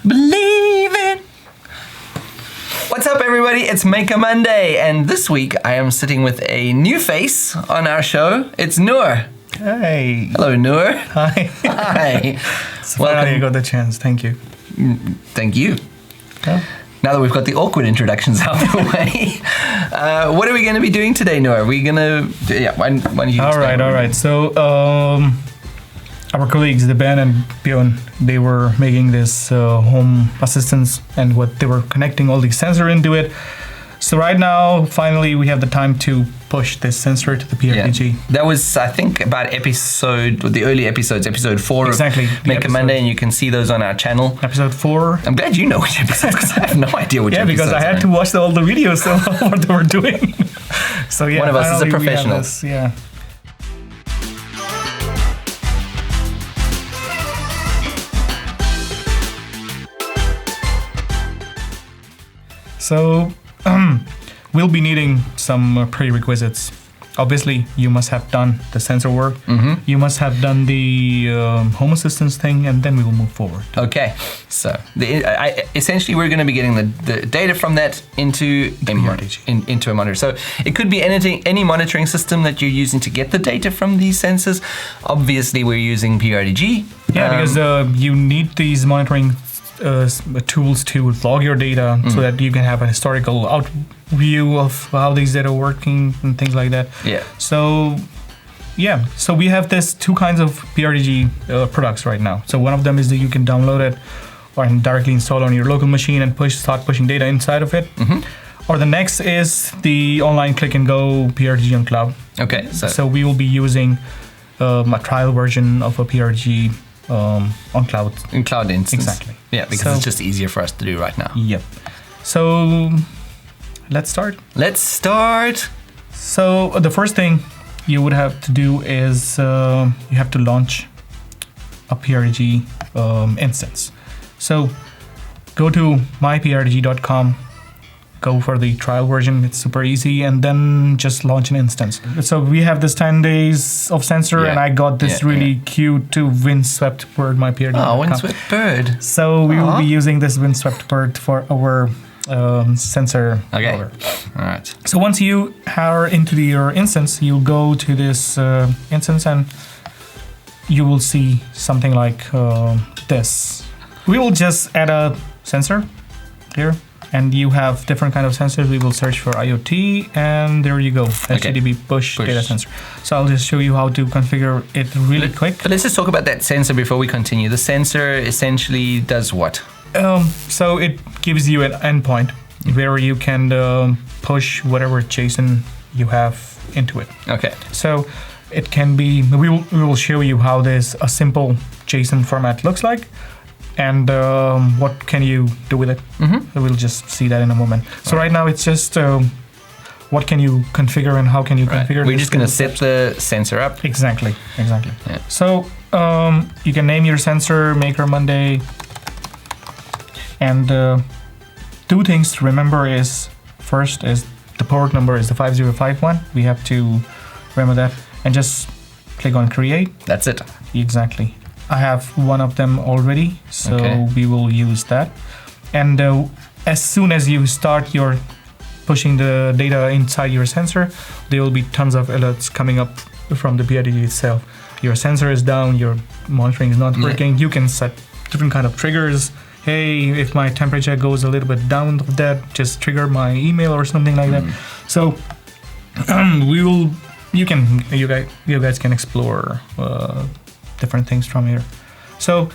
Believe it. What's up, everybody? It's Maker Monday, and this week I am sitting with a new face on our show. It's Noor. Hey. Hello, Noor. Hi. Hi. Welcome. You got the chance. Thank you. Thank you. Yeah. Now that we've got the awkward introductions out of the way, what are we going to be doing today, Noor? We're going to... Yeah, why don't you explain? All right. So, our colleagues, the Ben and Bjorn, they were making this home assistance, and what they were connecting all the sensor into it. So right now, finally, we have the time to push this sensor to the PRTG. Yeah. That was, I think, about the early episodes, episode 4 exactly. of Maker Monday, and you can see those on our channel. Episode 4. I'm glad you know which episodes, because I have no idea which episodes. Yeah, because I had to watch all the videos of what they were doing. So yeah, one of us is a professional. Yeah. So, we'll be needing some prerequisites. Obviously, you must have done the sensor work. Mm-hmm. You must have done the home assistance thing, and then we will move forward. Okay. So, essentially, we're going to be getting the data from that into a monitor. So, it could be any monitoring system that you're using to get the data from these sensors. Obviously, we're using PRTG. Yeah, because you need these monitoring tools to log your data so that you can have a historical view of how these data are working and things like that. Yeah. So we have this two kinds of PRTG products right now. So one of them is that you can download it or directly install on your local machine and start pushing data inside of it. Mm-hmm. Or the next is the online click and go PRTG on cloud. Okay. So we will be using a trial version of a PRTG on cloud. In cloud instance. Exactly. Yeah, because it's just easier for us to do right now. Yep. So let's start. So the first thing you would have to do is you have to launch a PRTG instance. So go to myprtg.com. Go for the trial version. It's super easy, and then just launch an instance. So we have this 10 days of sensor, and I got this really cute windswept bird, my PRTG. Oh, windswept bird. So we will be using this windswept bird for our sensor. Okay. All right. So once you are into your instance, you go to this instance, and you will see something like this. We will just add a sensor here. And you have different kind of sensors. We will search for IoT, and there you go. HTTP push data sensor. So I'll just show you how to configure it really quick. But let's just talk about that sensor before we continue. The sensor essentially does what? So it gives you an endpoint where you can push whatever JSON you have into it. Okay. So it can be. We will show you how a simple JSON format looks like. And what can you do with it? Mm-hmm. So we'll just see that in a moment. So right now it's just what can you configure and how can you configure it. We're just going to set the sensor up. Exactly. Yeah. So you can name your sensor Maker Monday. And two things to remember is first is the port number is the 5051. We have to remember that and just click on create. That's it. Exactly. I have one of them already, so we will use that. And as soon as you start your pushing the data inside your sensor, there will be tons of alerts coming up from the PRTG itself. Your sensor is down, your monitoring is not working. You can set different kind of triggers. Hey, if my temperature goes a little bit down of that, just trigger my email or something like that. So you guys can explore different things from here. So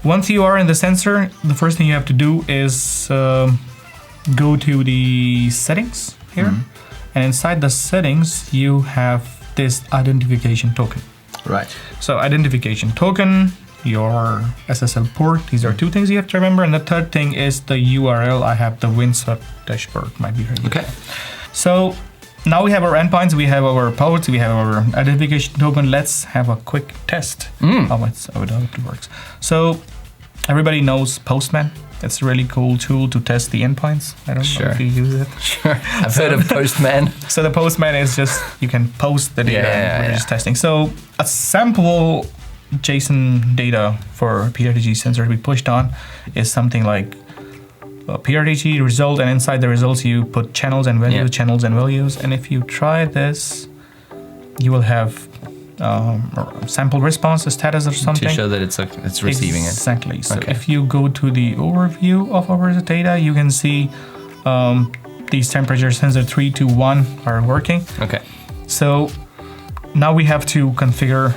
once you are in the sensor, the first thing you have to do is go to the settings here. And inside the settings, you have this identification token. Right. So identification token, your SSL port, these are two things you have to remember. And the third thing is the URL. I have the windswept dashboard, might be here. Okay. So now we have our endpoints, we have our ports, we have our identification token. Let's have a quick test how it works. So everybody knows Postman. It's a really cool tool to test the endpoints. I don't know if you use it. Sure. I've heard of Postman. So the Postman is just, you can post the data and we're just testing. So a sample JSON data for PRTG sensor we pushed on is something like a PRTG result, and inside the results you put channels and values, channels and values. And if you try this, you will have sample response status or something to show that it's receiving exactly. So if you go to the overview of our data, you can see these temperature sensor 3, 2, 1 are working. Okay. So now we have to configure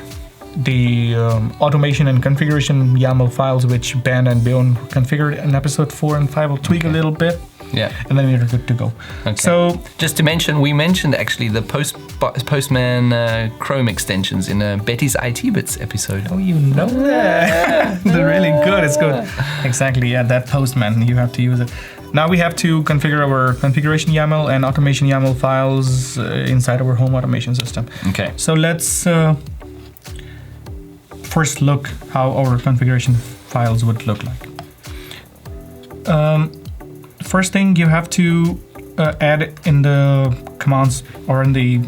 the automation and configuration YAML files, which Ben and Bjorn configured in episode 4 and 5. We'll tweak a little bit. Yeah. And then we're good to go. Okay. So just to mention, we mentioned actually the Postman Chrome extensions in Betty's IT Bits episode. Oh, you know that. They're really good. It's good. Exactly. Yeah, that Postman, you have to use it. Now we have to configure our configuration YAML and automation YAML files inside our home automation system. Okay. So let's first look how our configuration files would look like. First thing you have to add in the commands or in the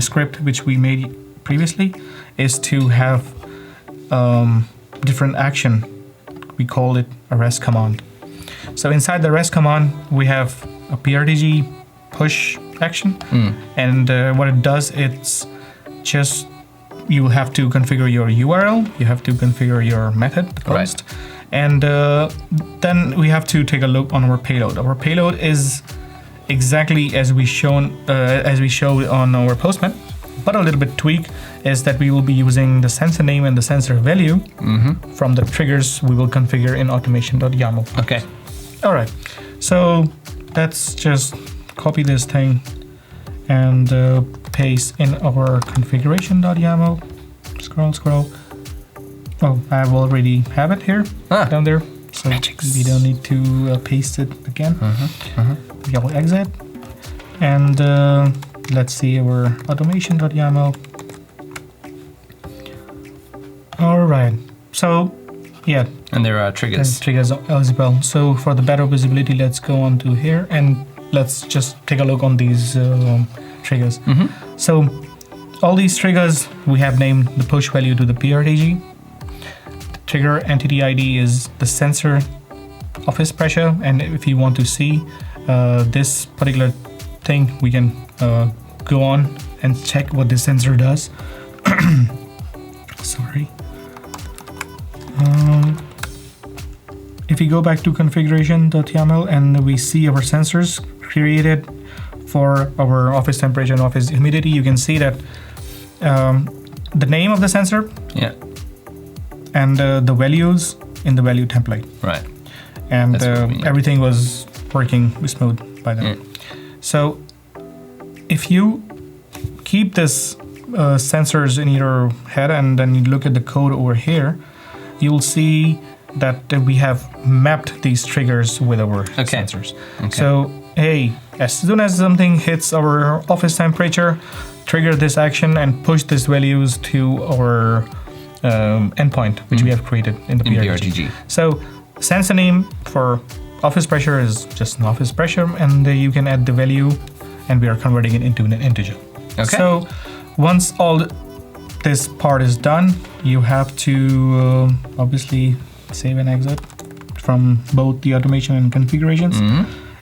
script which we made previously is to have different action. We call it a REST command. So inside the REST command we have a PRTG push action, and what it does, it's just you have to configure your URL, you have to configure your method post, and then we have to take a look on our payload. Our payload is exactly as we showed on our Postman, but a little bit tweak is that we will be using the sensor name and the sensor value from the triggers we will configure in automation.yaml. Okay. All right. So let's just copy this thing and paste in our configuration.yaml. Scroll. Oh, I already have it here down there, so we don't need to paste it again. We will exit, and let's see our automation.yaml. All right. So yeah. And there are triggers. Triggers as well. So for the better visibility, let's go on to here and let's just take a look on these triggers. So all these triggers, we have named the push value to the PRTG. The trigger entity ID is the sensor office pressure, and if you want to see this particular thing, we can go on and check what the sensor does. Sorry. If we go back to configuration.yaml and we see our sensors created for our office temperature and office humidity, you can see that the name of the sensor and the values in the value template. Right. And everything was working smooth by then. So if you keep this sensors in your head and then you look at the code over here, you'll see that we have mapped these triggers with our sensors. So, hey, as soon as something hits our office temperature, trigger this action and push these values to our endpoint, which we have created in the PRTG. So, sensor name for office pressure is just an office pressure, and you can add the value, and we are converting it into an integer. So, once all this part is done, you have to obviously save and exit from both the automation and configurations,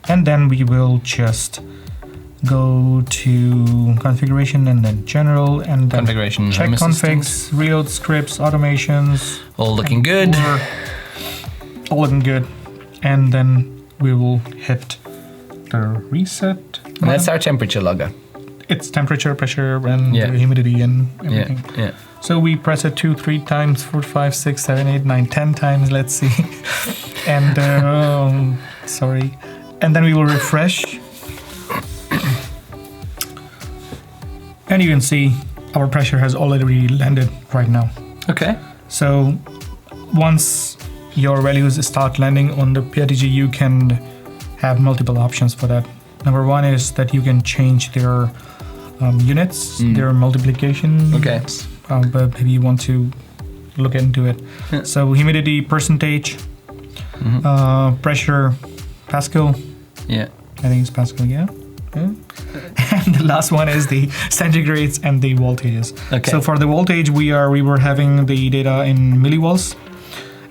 and then we will just go to configuration and then general and then configuration, check configs, reload scripts, automations. All looking good. All looking good, and then we will hit the reset. And that's our temperature logger. It's temperature, pressure, and humidity and everything. So we press it 2, 3 times, 4, 5, 6, 7, 8, 9, 10 times. Let's see. And sorry. And then we will refresh. And you can see our pressure has already landed right now. Okay. So once your values start landing on the PRTG, you can have multiple options for that. Number one is that you can change their units, their multiplication. But maybe you want to look into it. So humidity percentage, pressure Pascal. I think it's Pascal. And the last one is the centigrades and the voltages. Okay. So for the voltage, we were having the data in millivolts,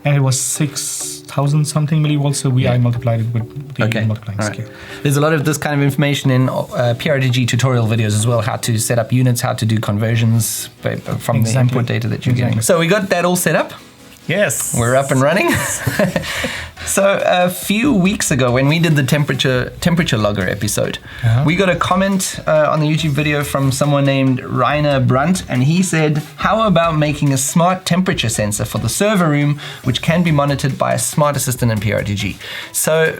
and it was 6,000 something millivolts. So I multiplied it with the multiplying scale. There's a lot of this kind of information in PRTG tutorial videos as well, how to set up units, how to do conversions from the input data that you're getting. So we got that all set up. Yes. We're up and running. So a few weeks ago, when we did the temperature logger episode, we got a comment on the YouTube video from someone named Rainer Brunt, and he said, how about making a smart temperature sensor for the server room, which can be monitored by a smart assistant in PRTG? So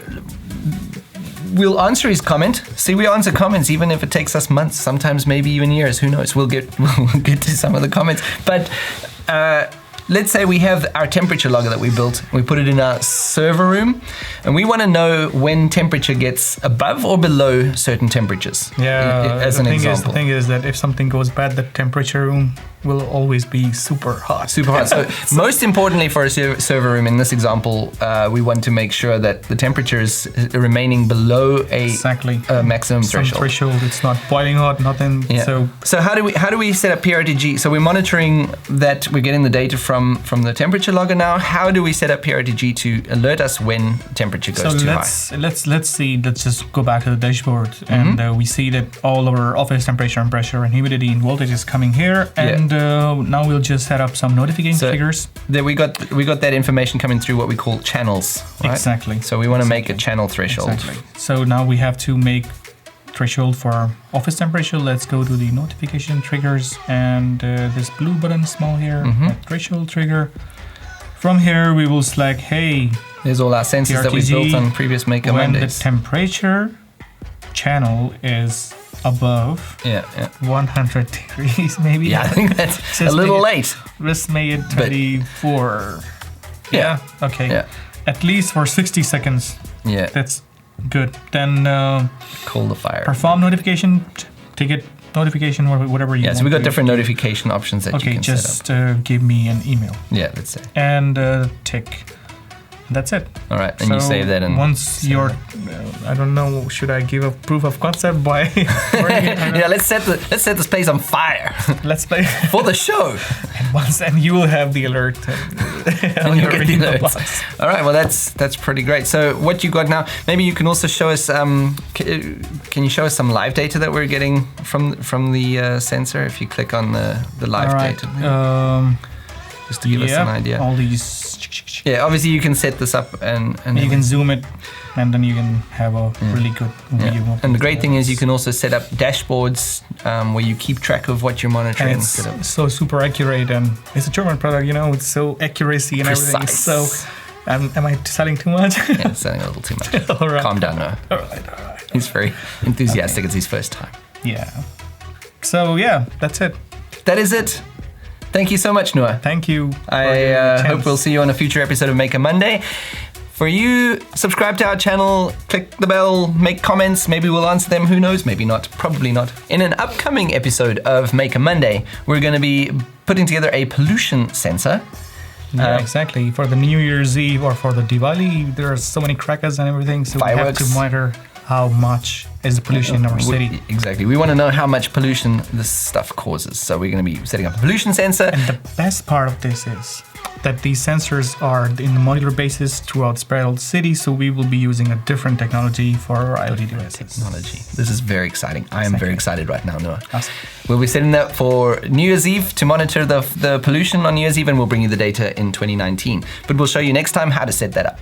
we'll answer his comment. See, we answer comments even if it takes us months, sometimes maybe even years. Who knows? We'll get to some of the comments. But let's say we have our temperature logger that we built. We put it in our server room, and we want to know when temperature gets above or below certain temperatures. Yeah. As an example. The thing is that if something goes bad, the temperature room will always be super hot. Super hot. So most importantly for a server room in this example, we want to make sure that the temperature is remaining below a maximum threshold. Threshold. It's not boiling hot, nothing. Yeah. So how do we set up PRTG? So we're monitoring that we're getting the data from the temperature logger now. How do we set up PRTG to alert us when temperature goes too high? Let's see. Let's just go back to the dashboard, and we see that all our office temperature and pressure and humidity and voltage is coming here, and now we'll just set up some notification triggers. There we got that information coming through what we call channels. Right? Exactly. So we want to make a channel threshold. Exactly. So now we have to make threshold for our office temperature. Let's go to the notification triggers, and this blue button small here, threshold trigger. From here we will select, hey, there's all our sensors PRTG, that we built on previous Maker when Mondays. the temperature channel is above 100 degrees, maybe. Yeah, I think that's a little late. Let's make it 24. Okay. Yeah. At least for 60 seconds. Yeah. That's good. Then call the fire. Perform notification, ticket notification, or whatever you want. Yeah, so we got different notification options that you can set up. Okay, just give me an email. Yeah, let's say. And tick. That's it. All right, and you save that. And once you're, I don't know, should I give a proof of concept by? Let's set the space on fire. Let's play for the show. And you will have the alert. And you get the alerts. All right, well that's pretty great. So what you got now? Maybe you can also show us. Can you show us some live data that we're getting from the sensor? If you click on the live data, just to give us an idea. All these. Yeah, obviously you can set this up and you can zoom it, and then you can have a really good view. And the great thing is you can also set up dashboards where you keep track of what you're monitoring. And it's so super accurate, and it's a German product, it's so accuracy and everything. So, am I selling too much? Yeah, selling a little too much. All right. Calm down, Noor. All right. He's very enthusiastic. It's his first time. Yeah. So that's it. That is it. Thank you so much, Noor. Thank you. I hope we'll see you on a future episode of Maker Monday. For you, subscribe to our channel, click the bell, make comments. Maybe we'll answer them. Who knows? Maybe not. Probably not. In an upcoming episode of Maker Monday, we're going to be putting together a pollution sensor. Yeah, exactly. For the New Year's Eve or for the Diwali, there are so many crackers and everything. So fireworks. We have to monitor how much is the pollution in our city. Exactly. We want to know how much pollution this stuff causes. So we're going to be setting up a pollution sensor. And the best part of this is that these sensors are in the modular basis throughout spread out the city. So we will be using a different technology for our IoT devices. Technology. This is very exciting. I am very excited right now, Noor. Awesome. We'll be setting that for New Year's Eve to monitor the pollution on New Year's Eve, and we'll bring you the data in 2019. But we'll show you next time how to set that up.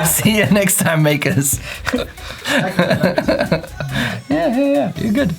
See you next time, makers. Yeah. You're good.